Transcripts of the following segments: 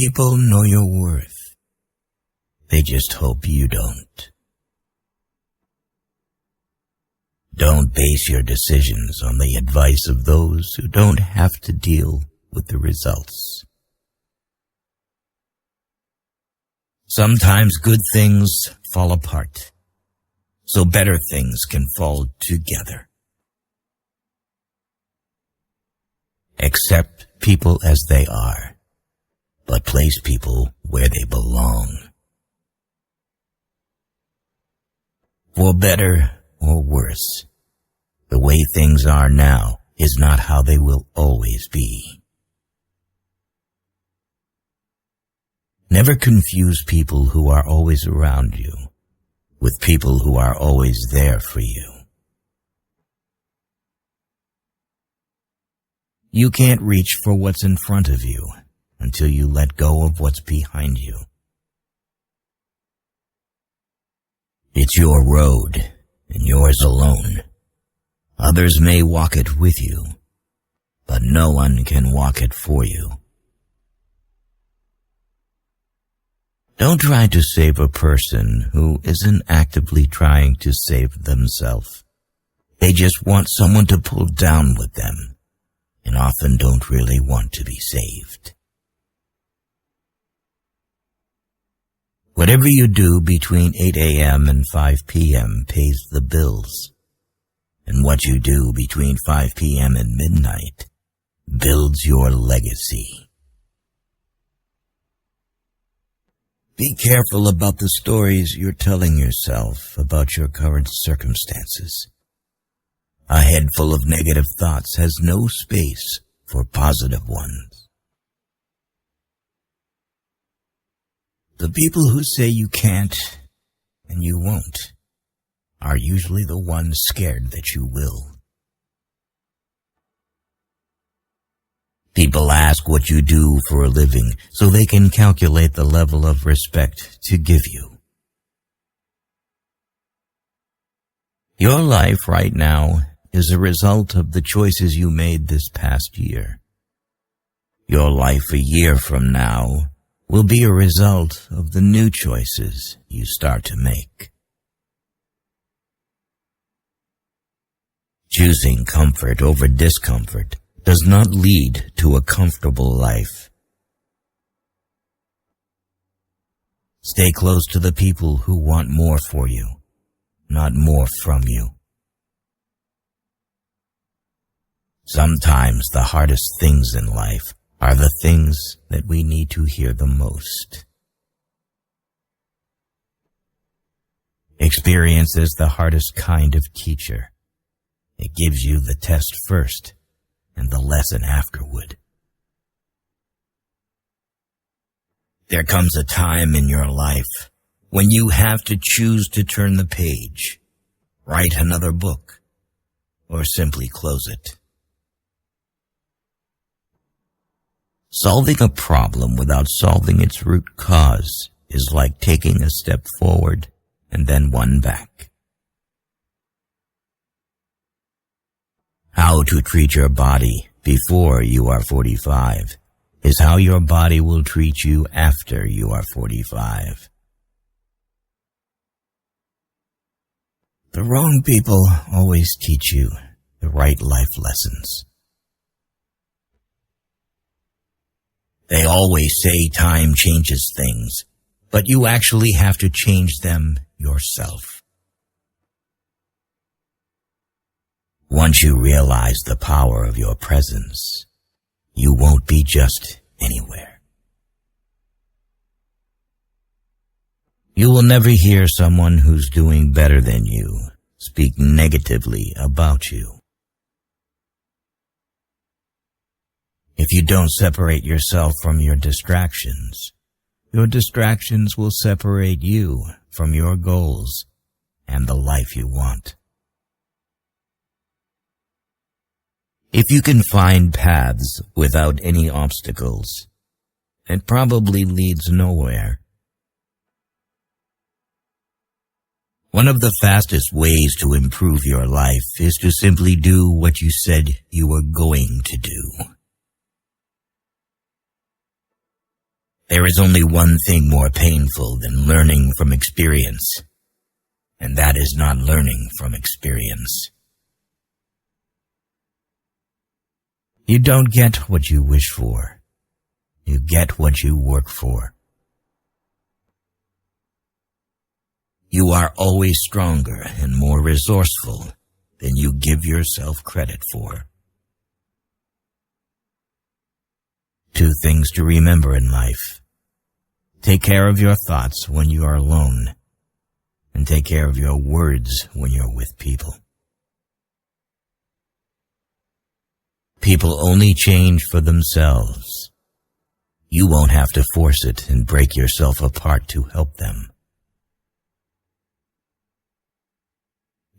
people know your worth. They just hope you don't. Don't base your decisions on the advice of those who don't have to deal with the results. Sometimes good things fall apart, so better things can fall together. Accept people as they are, but place people where they belong. For better or worse, the way things are now is not how they will always be. Never confuse people who are always around you with people who are always there for you. You can't reach for what's in front of you until you let go of what's behind you. It's your road, and yours alone. Others may walk it with you, but no one can walk it for you. Don't try to save a person who isn't actively trying to save themselves. They just want someone to pull down with them, and often don't really want to be saved. Whatever you do between 8 a.m. and 5 p.m. pays the bills, and what you do between 5 p.m. and midnight builds your legacy. Be careful about the stories you're telling yourself about your current circumstances. A head full of negative thoughts has no space for positive ones. The people who say you can't and you won't are usually the ones scared that you will. People ask what you do for a living so they can calculate the level of respect to give you. Your life right now is a result of the choices you made this past year. Your life a year from now will be a result of the new choices you start to make. Choosing comfort over discomfort does not lead to a comfortable life. Stay close to the people who want more for you, not more from you. Sometimes the hardest things in life are the things that we need to hear the most. Experience is the hardest kind of teacher. It gives you the test first and the lesson afterward. There comes a time in your life when you have to choose to turn the page, write another book, or simply close it. Solving a problem without solving its root cause is like taking a step forward and then one back. How to treat your body before you are 45 is how your body will treat you after you are 45. The wrong people always teach you the right life lessons. They always say time changes things, but you actually have to change them yourself. Once you realize the power of your presence, you won't be just anywhere. You will never hear someone who's doing better than you speak negatively about you. If you don't separate yourself from your distractions will separate you from your goals and the life you want. If you can find paths without any obstacles, it probably leads nowhere. One of the fastest ways to improve your life is to simply do what you said you were going to do. There is only one thing more painful than learning from experience, and that is not learning from experience. You don't get what you wish for. You get what you work for. You are always stronger and more resourceful than you give yourself credit for. 2 things to remember in life. Take care of your thoughts when you are alone, and take care of your words when you're with people. People only change for themselves. You won't have to force it and break yourself apart to help them.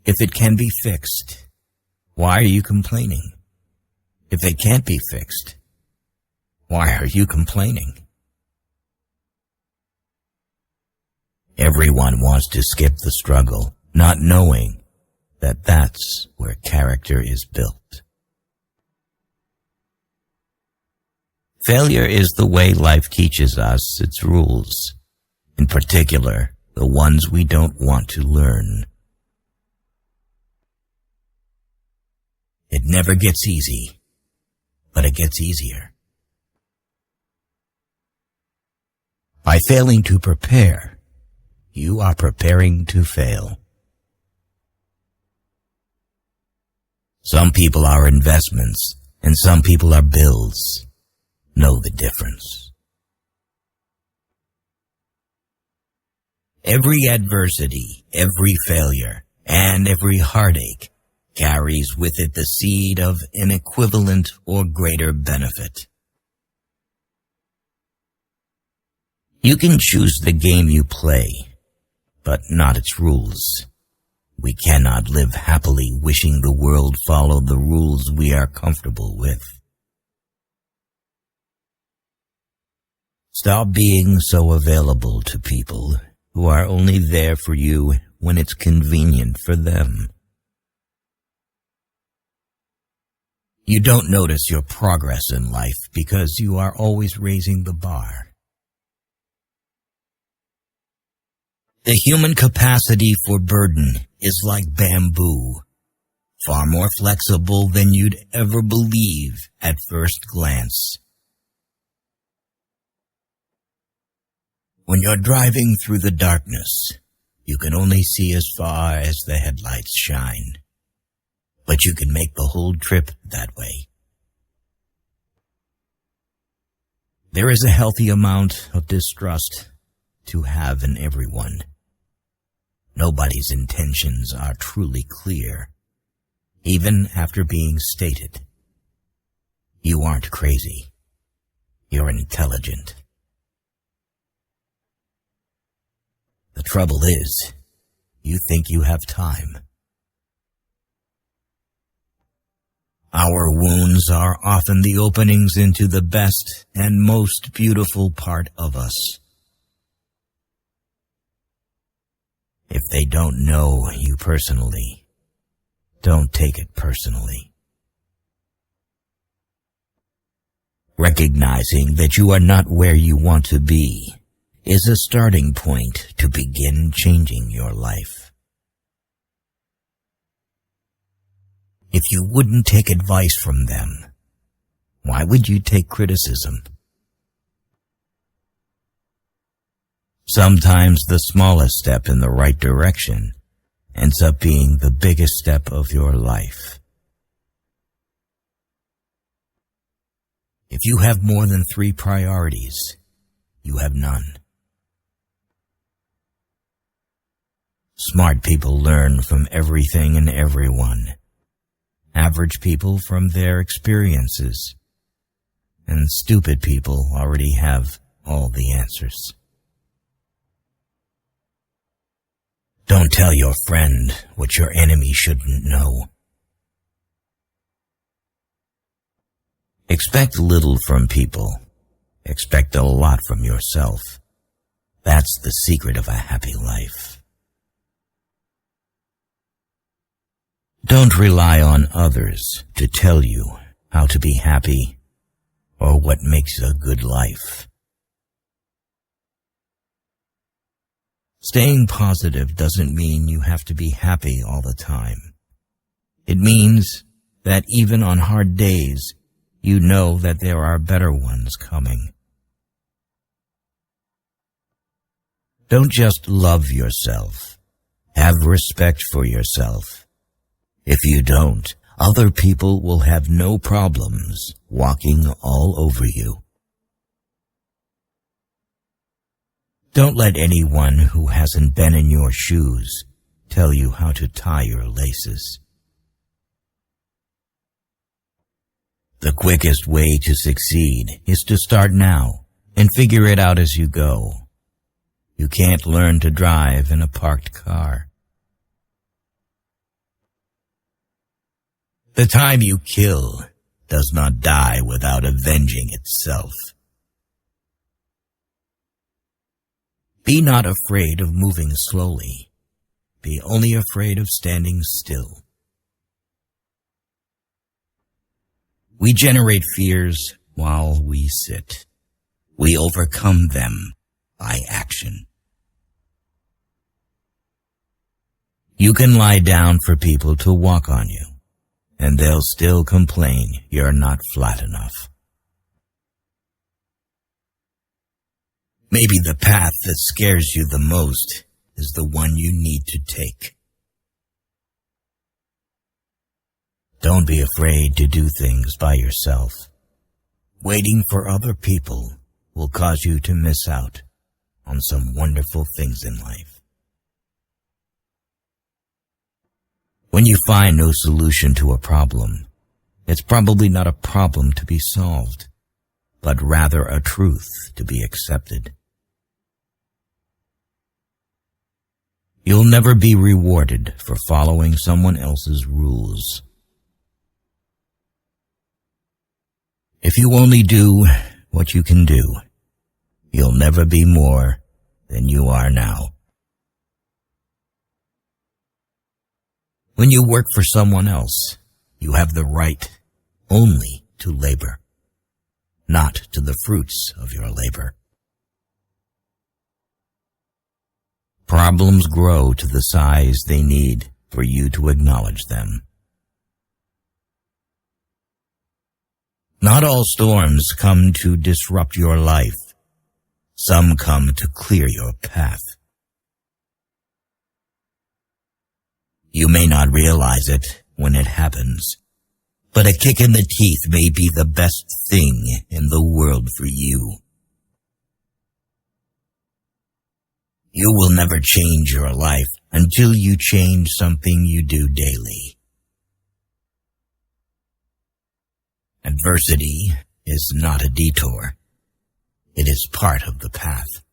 If it can be fixed, why are you complaining? If it can't be fixed, why are you complaining? Everyone wants to skip the struggle, not knowing that that's where character is built. Failure is the way life teaches us its rules, in particular, the ones we don't want to learn. It never gets easy, but it gets easier. By failing to prepare, you are preparing to fail. Some people are investments, and some people are bills. Know the difference. Every adversity, every failure, and every heartache carries with it the seed of an equivalent or greater benefit. You can choose the game you play, but not its rules. We cannot live happily wishing the world followed the rules we are comfortable with. Stop being so available to people who are only there for you when it's convenient for them. You don't notice your progress in life because you are always raising the bar. The human capacity for burden is like bamboo, far more flexible than you'd ever believe at first glance. When you're driving through the darkness, you can only see as far as the headlights shine, but you can make the whole trip that way. There is a healthy amount of distrust to have in everyone. Nobody's intentions are truly clear, even after being stated. You aren't crazy. You're intelligent. The trouble is, you think you have time. Our wounds are often the openings into the best and most beautiful part of us. If they don't know you personally, don't take it personally. Recognizing that you are not where you want to be is a starting point to begin changing your life. If you wouldn't take advice from them, why would you take criticism? Sometimes the smallest step in the right direction ends up being the biggest step of your life. If you have more than 3 priorities, you have none. Smart people learn from everything and everyone. Average people from their experiences. And stupid people already have all the answers. Don't tell your friend what your enemy shouldn't know. Expect little from people. Expect a lot from yourself. That's the secret of a happy life. Don't rely on others to tell you how to be happy or what makes a good life. Staying positive doesn't mean you have to be happy all the time. It means that even on hard days, you know that there are better ones coming. Don't just love yourself. Have respect for yourself. If you don't, other people will have no problems walking all over you. Don't let anyone who hasn't been in your shoes tell you how to tie your laces. The quickest way to succeed is to start now and figure it out as you go. You can't learn to drive in a parked car. The time you kill does not die without avenging itself. Be not afraid of moving slowly. Be only afraid of standing still. We generate fears while we sit. We overcome them by action. You can lie down for people to walk on you, and they'll still complain you're not flat enough. Maybe the path that scares you the most is the one you need to take. Don't be afraid to do things by yourself. Waiting for other people will cause you to miss out on some wonderful things in life. When you find no solution to a problem, it's probably not a problem to be solved, but rather a truth to be accepted. You'll never be rewarded for following someone else's rules. If you only do what you can do, you'll never be more than you are now. When you work for someone else, you have the right only to labor, not to the fruits of your labor. Problems grow to the size they need for you to acknowledge them. Not all storms come to disrupt your life. Some come to clear your path. You may not realize it when it happens, but a kick in the teeth may be the best thing in the world for you. You will never change your life until you change something you do daily. Adversity is not a detour. It is part of the path.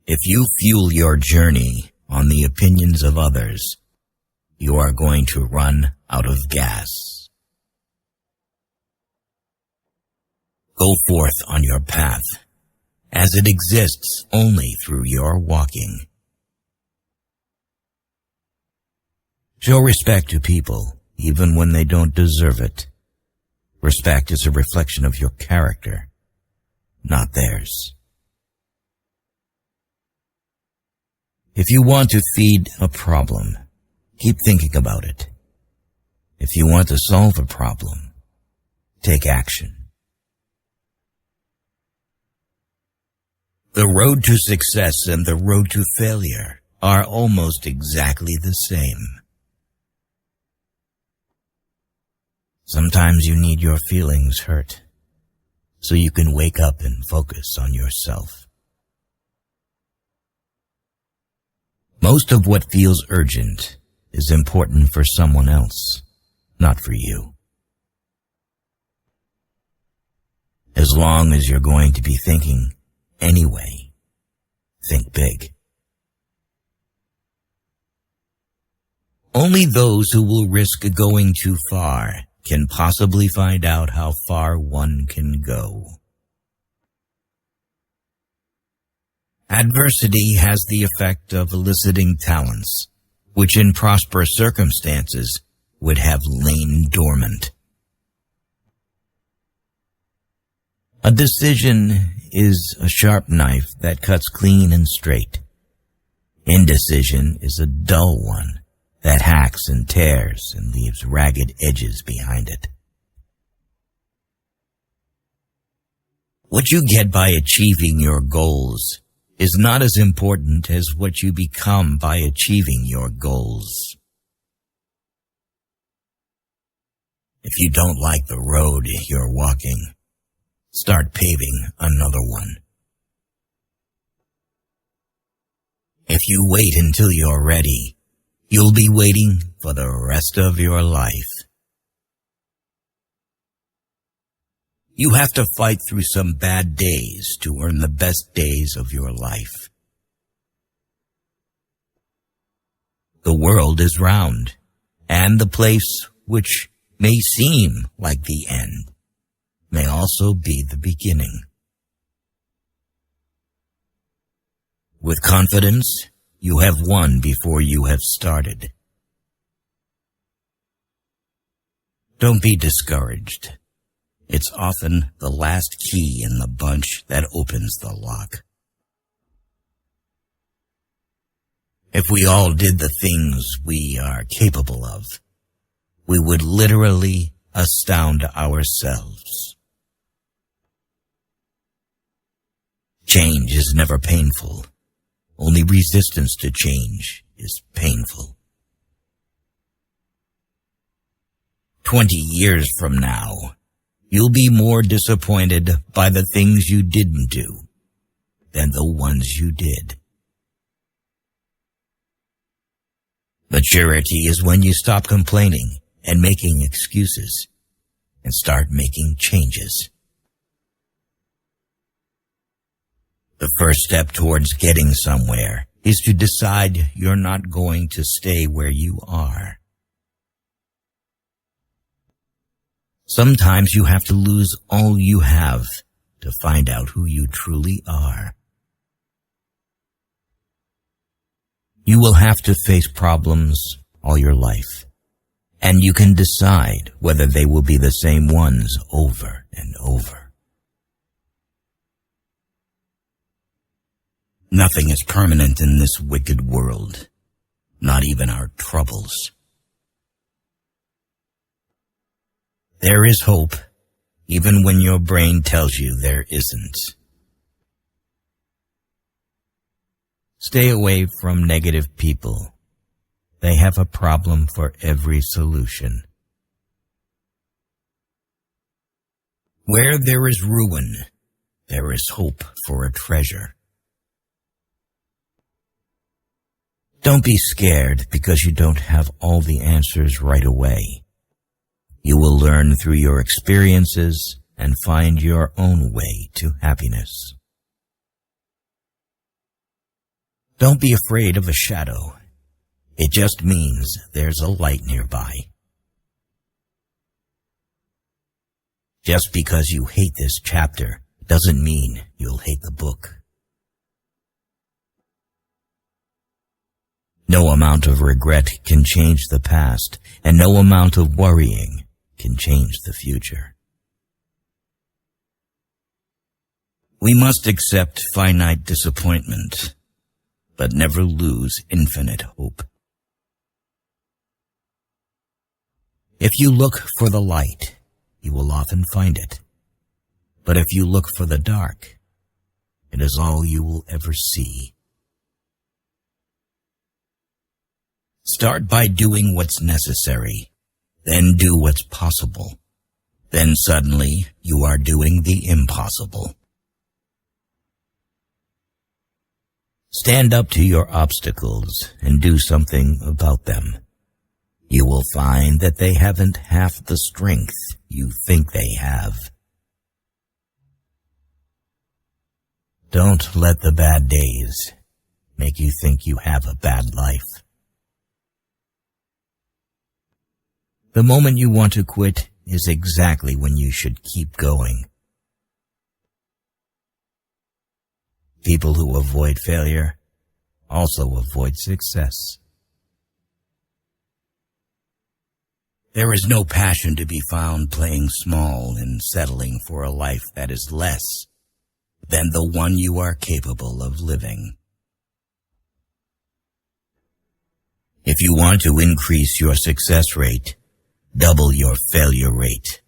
If you fuel your journey on the opinions of others, you are going to run out of gas. Go forth on your path, as it exists only through your walking. Show respect to people, even when they don't deserve it. Respect is a reflection of your character, not theirs. If you want to feed a problem, keep thinking about it. If you want to solve a problem, take action. The road to success and the road to failure are almost exactly the same. Sometimes you need your feelings hurt, so you can wake up and focus on yourself. Most of what feels urgent is important for someone else, not for you. As long as you're going to be thinking anyway, think big. Only those who will risk going too far can possibly find out how far one can go. Adversity has the effect of eliciting talents, which in prosperous circumstances would have lain dormant. A decision is a sharp knife that cuts clean and straight. Indecision is a dull one that hacks and tears and leaves ragged edges behind it. What you get by achieving your goals is not as important as what you become by achieving your goals. If you don't like the road you're walking, start paving another one. If you wait until you're ready, you'll be waiting for the rest of your life. You have to fight through some bad days to earn the best days of your life. The world is round, and the place which may seem like the end may also be the beginning. With confidence, you have won before you have started. Don't be discouraged. It's often the last key in the bunch that opens the lock. If we all did the things we are capable of, we would literally astound ourselves. Change is never painful. Only resistance to change is painful. 20 years from now, you'll be more disappointed by the things you didn't do than the ones you did. Maturity is when you stop complaining and making excuses and start making changes. The first step towards getting somewhere is to decide you're not going to stay where you are. Sometimes you have to lose all you have to find out who you truly are. You will have to face problems all your life, and you can decide whether they will be the same ones over and over. Nothing is permanent in this wicked world, not even our troubles. There is hope, even when your brain tells you there isn't. Stay away from negative people. They have a problem for every solution. Where there is ruin, there is hope for a treasure. Don't be scared because you don't have all the answers right away. You will learn through your experiences and find your own way to happiness. Don't be afraid of a shadow. It just means there's a light nearby. Just because you hate this chapter doesn't mean you'll hate the book. No amount of regret can change the past, and no amount of worrying can change the future. We must accept finite disappointment, but never lose infinite hope. If you look for the light, you will often find it. But if you look for the dark, it is all you will ever see. Start by doing what's necessary, then do what's possible. Then suddenly you are doing the impossible. Stand up to your obstacles and do something about them. You will find that they haven't half the strength you think they have. Don't let the bad days make you think you have a bad life. The moment you want to quit is exactly when you should keep going. People who avoid failure also avoid success. There is no passion to be found playing small and settling for a life that is less than the one you are capable of living. If you want to increase your success rate, double your failure rate.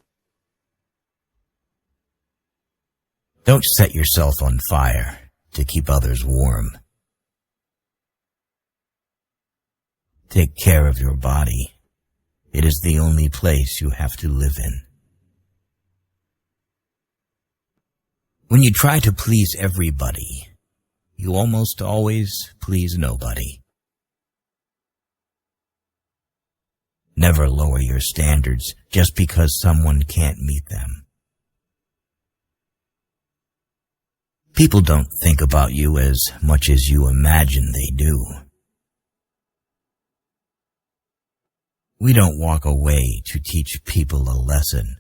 Don't set yourself on fire to keep others warm. Take care of your body. It is the only place you have to live in. When you try to please everybody, you almost always please nobody. Never lower your standards just because someone can't meet them. People don't think about you as much as you imagine they do. We don't walk away to teach people a lesson.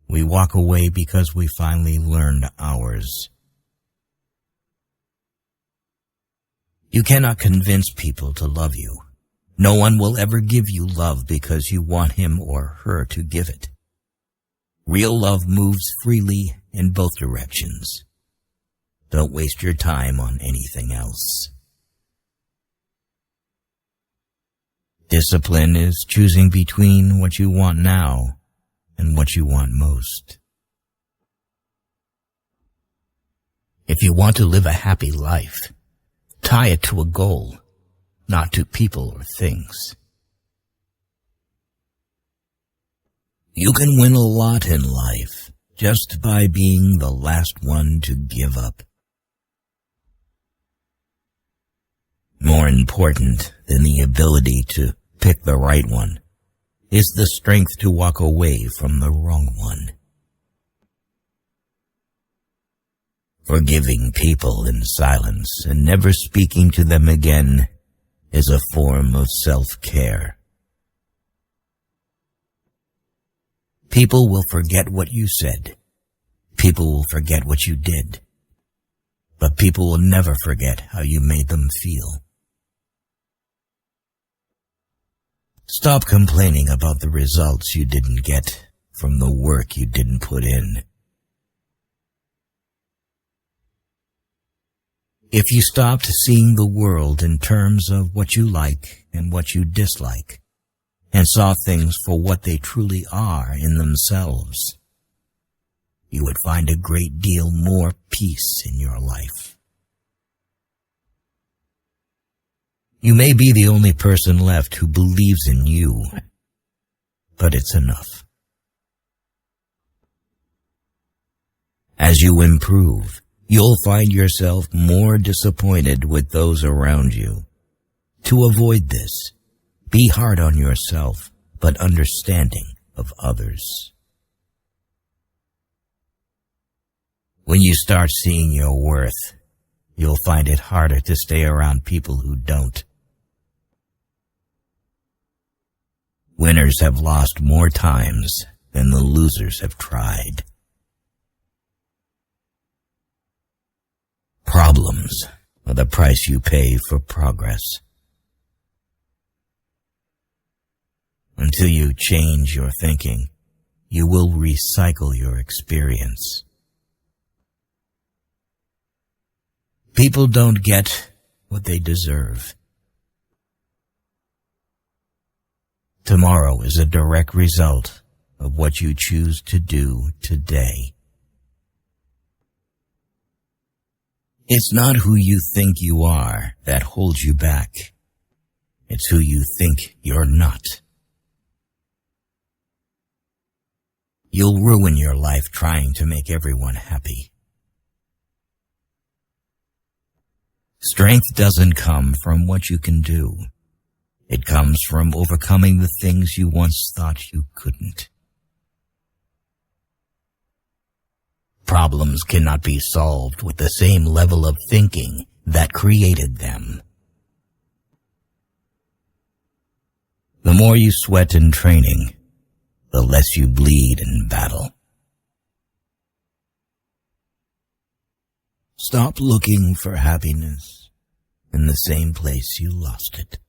We walk away because we finally learned ours. You cannot convince people to love you. No one will ever give you love because you want him or her to give it. Real love moves freely in both directions. Don't waste your time on anything else. Discipline is choosing between what you want now and what you want most. If you want to live a happy life, tie it to a goal, not to people or things. You can win a lot in life just by being the last one to give up. More important than the ability to pick the right one is the strength to walk away from the wrong one. Forgiving people in silence and never speaking to them again is a form of self-care. People will forget what you said. People will forget what you did. But people will never forget how you made them feel. Stop complaining about the results you didn't get from the work you didn't put in. If you stopped seeing the world in terms of what you like and what you dislike, and saw things for what they truly are in themselves, you would find a great deal more peace in your life. You may be the only person left who believes in you, but it's enough. As you improve, you'll find yourself more disappointed with those around you. To avoid this, be hard on yourself, but understanding of others. When you start seeing your worth, you'll find it harder to stay around people who don't. Winners have lost more times than the losers have tried. Problems are the price you pay for progress. Until you change your thinking, you will recycle your experience. People don't get what they deserve. Tomorrow is a direct result of what you choose to do today. It's not who you think you are that holds you back. It's who you think you're not. You'll ruin your life trying to make everyone happy. Strength doesn't come from what you can do. It comes from overcoming the things you once thought you couldn't. Problems cannot be solved with the same level of thinking that created them. The more you sweat in training, the less you bleed in battle. Stop looking for happiness in the same place you lost it.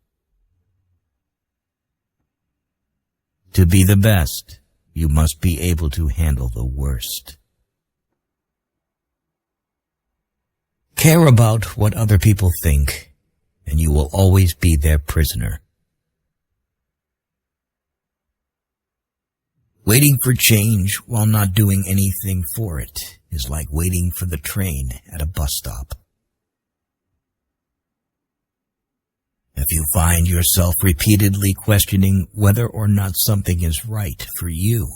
To be the best, you must be able to handle the worst. Care about what other people think, and you will always be their prisoner. Waiting for change while not doing anything for it is like waiting for the train at a bus stop. If you find yourself repeatedly questioning whether or not something is right for you,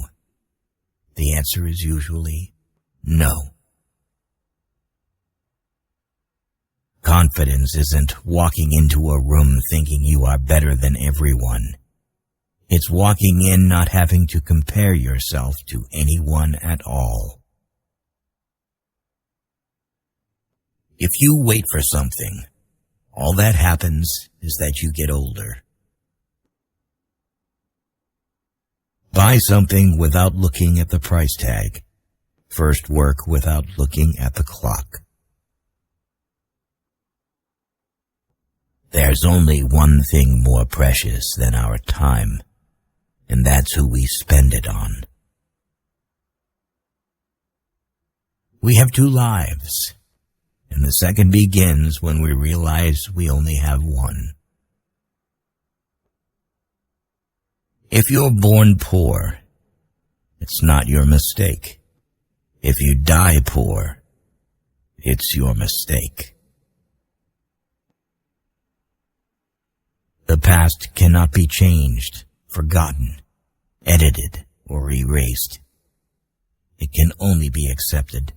the answer is usually no. Confidence isn't walking into a room thinking you are better than everyone. It's walking in not having to compare yourself to anyone at all. If you wait for something, all that happens is that you get older. Buy something without looking at the price tag. First work without looking at the clock. There's only one thing more precious than our time, and that's who we spend it on. We have 2 lives, and the second begins when we realize we only have one. If you're born poor, it's not your mistake. If you die poor, it's your mistake. The past cannot be changed, forgotten, edited, or erased. It can only be accepted.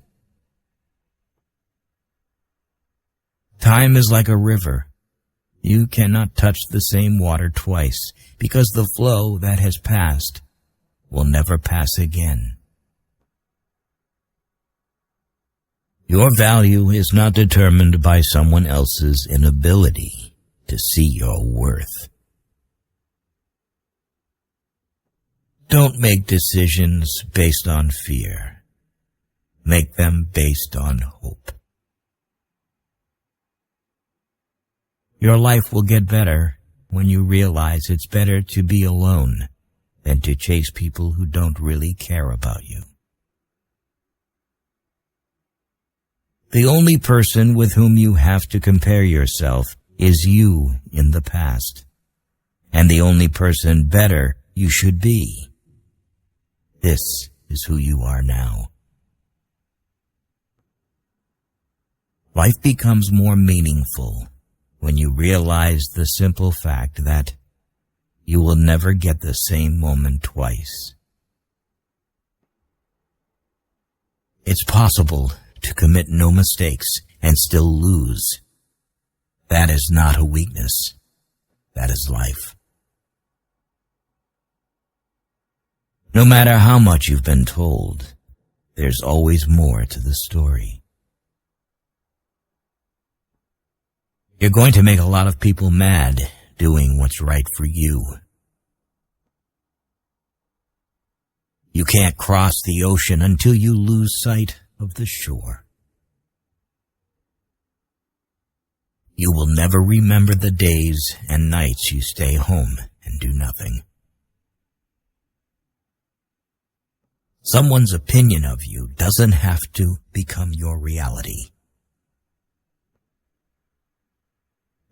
Time is like a river. You cannot touch the same water twice, because the flow that has passed will never pass again. Your value is not determined by someone else's inability to see your worth. Don't make decisions based on fear. Make them based on hope. Your life will get better when you realize it's better to be alone than to chase people who don't really care about you. The only person with whom you have to compare yourself is you in the past, and the only person better you should be. This is who you are now. Life becomes more meaningful when you realize the simple fact that you will never get the same moment twice. It's possible to commit no mistakes and still lose. That is not a weakness. That is life. No matter how much you've been told, there's always more to the story. You're going to make a lot of people mad doing what's right for you. You can't cross the ocean until you lose sight of the shore. You will never remember the days and nights you stay home and do nothing. Someone's opinion of you doesn't have to become your reality.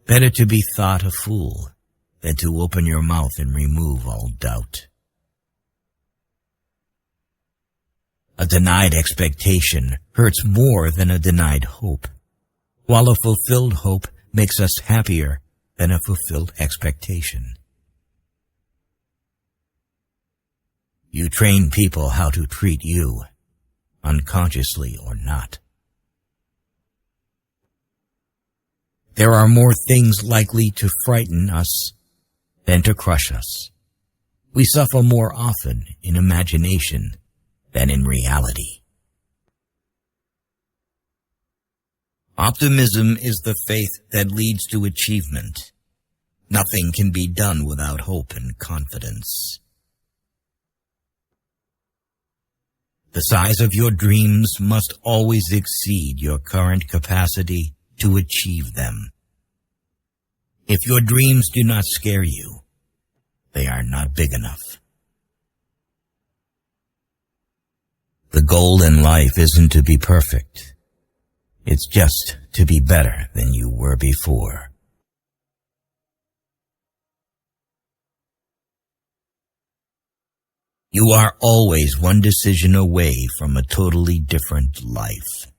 Better to be thought a fool than to open your mouth and remove all doubt. A denied expectation hurts more than a denied hope, while a fulfilled hope makes us happier than a fulfilled expectation. You train people how to treat you, unconsciously or not. There are more things likely to frighten us than to crush us. We suffer more often in imagination than in reality. Optimism is the faith that leads to achievement. Nothing can be done without hope and confidence. The size of your dreams must always exceed your current capacity to achieve them. If your dreams do not scare you, they are not big enough. The goal in life isn't to be perfect. It's just to be better than you were before. You are always one decision away from a totally different life.